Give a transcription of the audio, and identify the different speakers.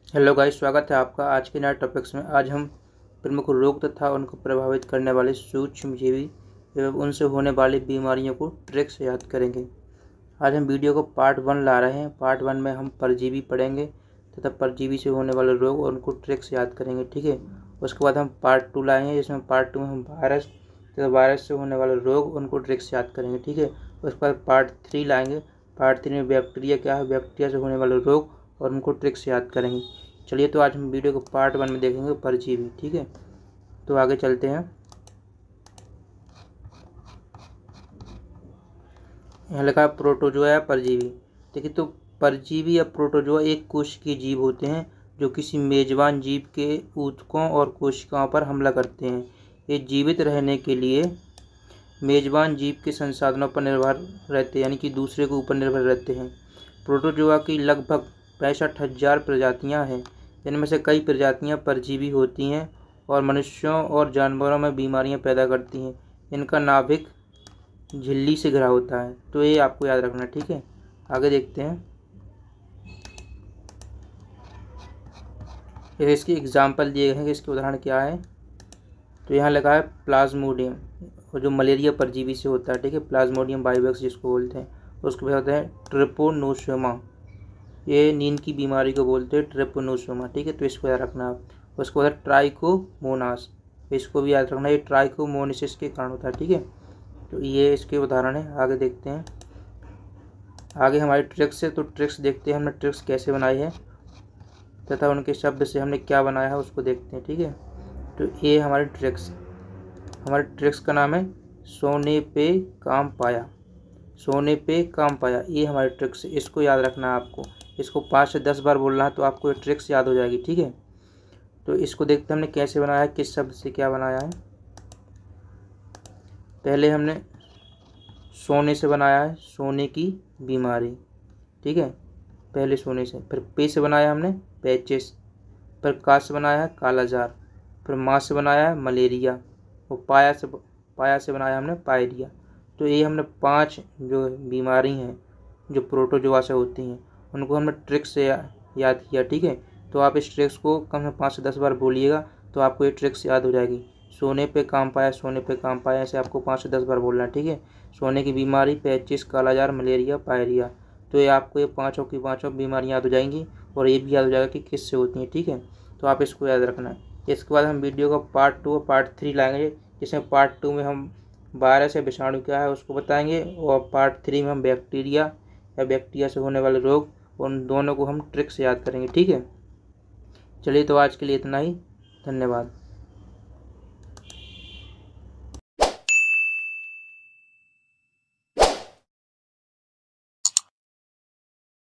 Speaker 1: Hello guys, स्वागत है आपका आज के नए टॉपिक्स में। आज हम प्रमुख रोग तथा उनको प्रभावित करने वाले सूक्ष्मजीवी एवं उनसे होने वाली बीमारियों को ट्रिक से याद करेंगे। आज हम वीडियो को पार्ट 1 ला रहे हैं। पार्ट 1 में हम परजीवी पढ़ेंगे तथा परजीवी से होने वाले रोग और उनको ट्रिक से याद करेंगे, ठीक है। उसके बाद हम पार्ट 2 लाएंगे, जिसमें पार्ट 2 में हम वायरस तथा वायरस से होने वाले रोग उनको ट्रिक से याद करेंगे, ठीक है। उसके बाद पार्ट 3 लाएंगे। पार्ट 3 में बैक्टीरिया क्या है, बैक्टीरिया से होने वाले रोग और उनको ट्रिक से याद करेंगे। चलिए, तो आज हम वीडियो को पार्ट 1 में देखेंगे, परजीवी, ठीक है। तो आगे चलते हैं। यहाँ लिखा है प्रोटोजोआ या परजीवी। देखिए, तो परजीवी या प्रोटोजोआ एक कोशिकीय जीव होते हैं जो किसी मेजबान जीव के ऊतकों और कोशिकाओं पर हमला करते हैं। ये जीवित रहने के लिए मेजबान जीव के संसाधनों पर निर्भर रहते हैं, यानी कि दूसरे के ऊपर निर्भर रहते हैं। प्रोटोजोआ की लगभग 65,000 प्रजातियां हैं। इनमें से कई प्रजातियां परजीवी होती हैं और मनुष्यों और जानवरों में बीमारियां पैदा करती हैं। इनका नाभिक झिल्ली से घिरा होता है, तो ये आपको याद रखना है, ठीक है। आगे देखते हैं। ये इसके एग्जाम्पल दिए गए हैं कि इसके उदाहरण क्या है। तो यहाँ लिखा है प्लाज्मोडियम, और जो मलेरिया परजीवी से होता है, ठीक है। प्लाज्मोडियम वाइवेक्स जिसको बोलते हैं। उसके बाद होता है ट्रिपोनोसोमा, ये नींद की बीमारी को बोलते हैं ट्रिपोनोसोमा, ठीक है। तो इसको याद रखना आप। उसके बाद ट्राइकोमोनास, इसको भी याद रखना, ये ट्राइकोमोनिसिस के कारण होता है, ठीक है। तो ये इसके उदाहरण है। आगे देखते हैं। आगे हमारी ट्रिक्स है, तो ट्रिक्स देखते हैं हमने ट्रिक्स कैसे बनाई है तथा उनके शब्द से हमने क्या बनाया है उसको देखते हैं, ठीक है। तो ये हमारी ट्रिक्स का नाम है सोने पे काम पाया। सोने पे काम पाया, ये हमारी ट्रिक्स है। इसको याद रखना है आपको। इसको 5 से 10 बार बोलना है, तो आपको ये ट्रिक्स याद हो जाएगी, ठीक है। तो इसको देखते हैं हमने कैसे बनाया है, किस शब्द से क्या बनाया है। पहले हमने सोने से बनाया है, सोने की बीमारी, ठीक है। पहले सोने से, फिर पे से बनाया हमने पैचिस, फिर का से बनाया है कालाजार, फिर माँ से बनाया है मलेरिया, और पाया से बनाया हमने पायरिया। तो ये हमने 5 जो बीमारी हैं जो प्रोटोजोआ से होती हैं उनको हमने ट्रिक्स से याद किया, ठीक है। तो आप इस ट्रिक्स को कम से 5 से 10 बार बोलिएगा, तो आपको ये ट्रिक्स याद हो जाएगी। सोने पे काम पाया, सोने पे काम पाया, ऐसे आपको 5 से 10 बार बोलना है, ठीक है। सोने की बीमारी, पैचिस, कालाजार, मलेरिया, पायरिया। तो ये आपको ये पाँचों की पाँचों बीमारियाँ याद हो जाएंगी, और ये भी याद हो जाएगा कि किससे होती हैं, ठीक है। तो आप इसको याद रखना है। इसके बाद हम वीडियो का पार्ट 2 और पार्ट 3 लाएंगे, जिसमें पार्ट 2 में हम वायरस या विषाणु क्या है उसको बताएंगे, और पार्ट 3 में हम बैक्टीरिया या बैक्टीरिया से होने वाले रोग, उन दोनों को हम ट्रिक से याद करेंगे, ठीक है। चलिए, तो आज के लिए इतना ही। धन्यवाद।